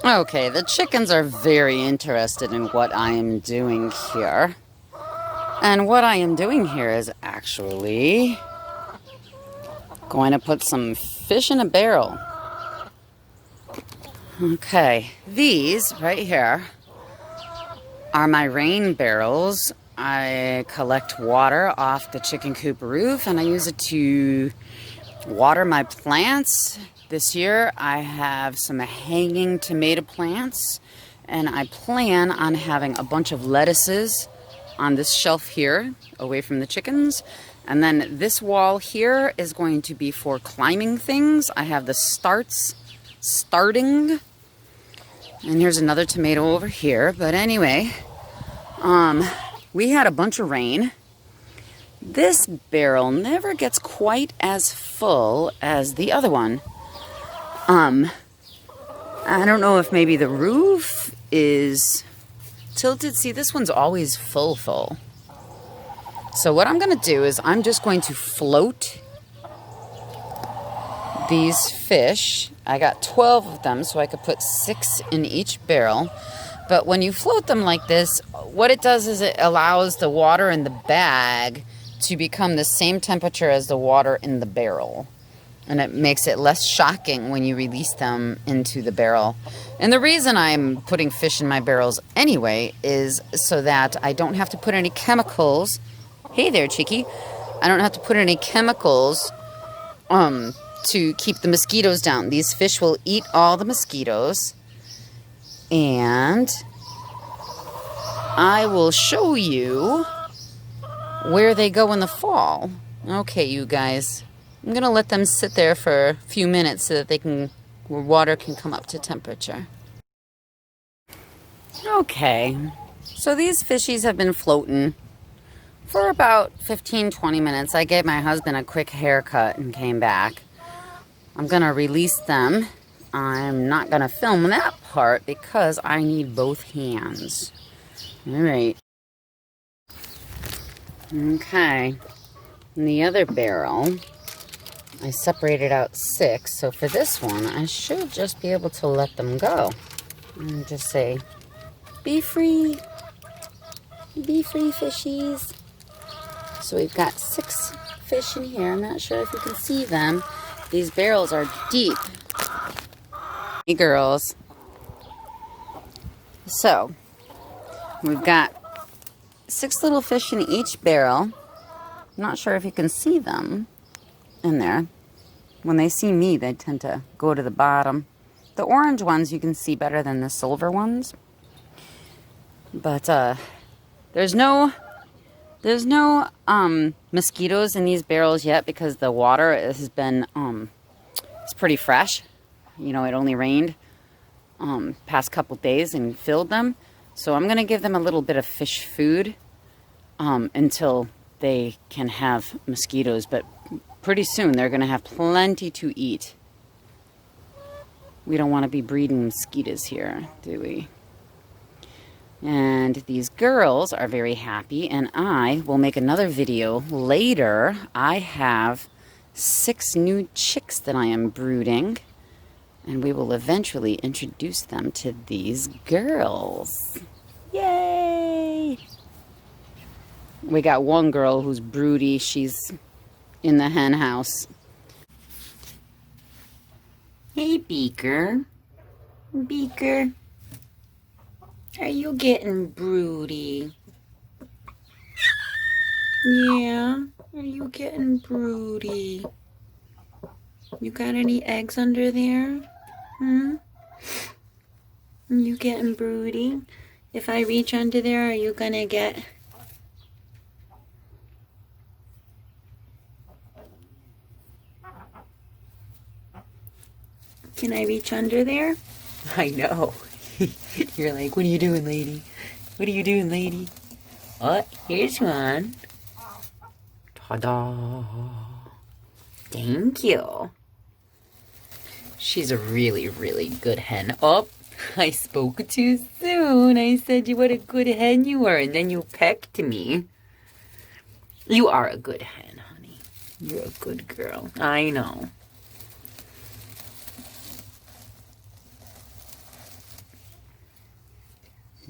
Okay, the chickens are very interested in what I am doing here. And what I am doing here is actually going to put some fish in a barrel. Okay, these right here are my rain barrels. I collect water off the chicken coop roof and I use it to water my plants. This year I have some hanging tomato plants and I plan on having a bunch of lettuces on this shelf here away from the chickens. And then this wall here is going to be for climbing things. I have the starting. And here's another tomato over here. But anyway, we had a bunch of rain. This barrel never gets quite as full as the other one. I don't know if maybe the roof is tilted. See, this one's always full. So what I'm going to do is I'm just going to float these fish. I got 12 of them, so I could put 6 in each barrel. But when you float them like this, what it does is it allows the water in the bag to become the same temperature as the water in the barrel. And it makes it less shocking when you release them into the barrel. And the reason I'm putting fish in my barrels anyway is so that I don't have to put any chemicals. Hey there, Chicky. I don't have to put any chemicals to keep the mosquitoes down. These fish will eat all the mosquitoes. And I will show you where they go in the fall. Okay, you guys. I'm going to let them sit there for a few minutes so that water can come up to temperature. Okay, so these fishies have been floating for about 15-20 minutes. I gave my husband a quick haircut and came back. I'm going to release them. I'm not going to film that part because I need both hands. All right. Okay, in the other barrel, I separated out 6, so for this one, I should just be able to let them go. And just say, be free. Be free, fishies. So we've got 6 fish in here. I'm not sure if you can see them. These barrels are deep. Hey, girls. So, we've got 6 little fish in each barrel. I'm not sure if you can see them in there. When they see me, they tend to go to the bottom. The orange ones you can see better than the silver ones. But there's no mosquitoes in these barrels yet because the water has been it's pretty fresh. You know, it only rained past couple days and filled them. So I'm going to give them a little bit of fish food until they can have mosquitoes, but pretty soon they're going to have plenty to eat. We don't want to be breeding mosquitoes here, do we? And these girls are very happy, and I will make another video later. I have 6 new chicks that I am brooding, and we will eventually introduce them to these girls. Yay! We got one girl who's broody. She's in the hen house. Hey, Beaker. Beaker. Are you getting broody? Yeah, are you getting broody? You got any eggs under there? You getting broody? If I reach under there, are you gonna get... Can I reach under there? I know. You're like, what are you doing, lady? What are you doing, lady? Oh, here's one. Ta-da. Thank you. She's a really, really good hen. Oh, I spoke too soon. I said what a good hen you are, and then you pecked me. You are a good hen, honey. You're a good girl. I know.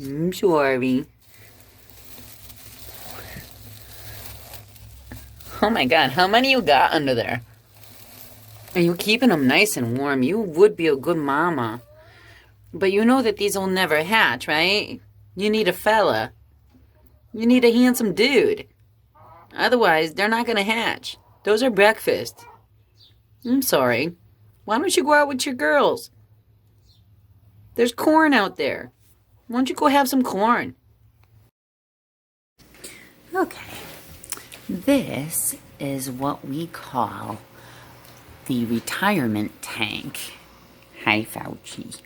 I'm sorry. Oh my god, how many you got under there? Are you keeping them nice and warm? You would be a good mama. But you know that these will never hatch, right? You need a fella. You need a handsome dude. Otherwise, they're not gonna hatch. Those are breakfast. I'm sorry. Why don't you go out with your girls? There's corn out there. Why don't you go have some corn? Okay. This is what we call the retirement tank. Hi, Fauci.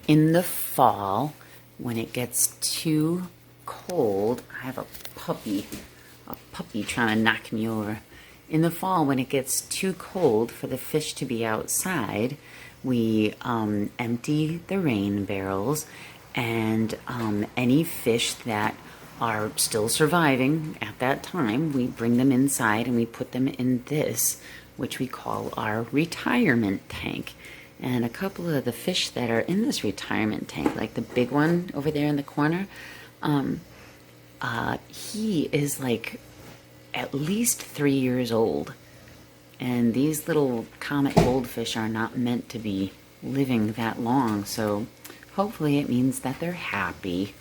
In the fall, when it gets too cold, I have a puppy trying to knock me over. In the fall, when it gets too cold for the fish to be outside, we empty the rain barrels, and any fish that are still surviving at that time, we bring them inside and we put them in this, which we call our retirement tank. And a couple of the fish that are in this retirement tank, like the big one over there in the corner, he is like at least 3 years old. And these little comet goldfish are not meant to be living that long, so hopefully it means that they're happy.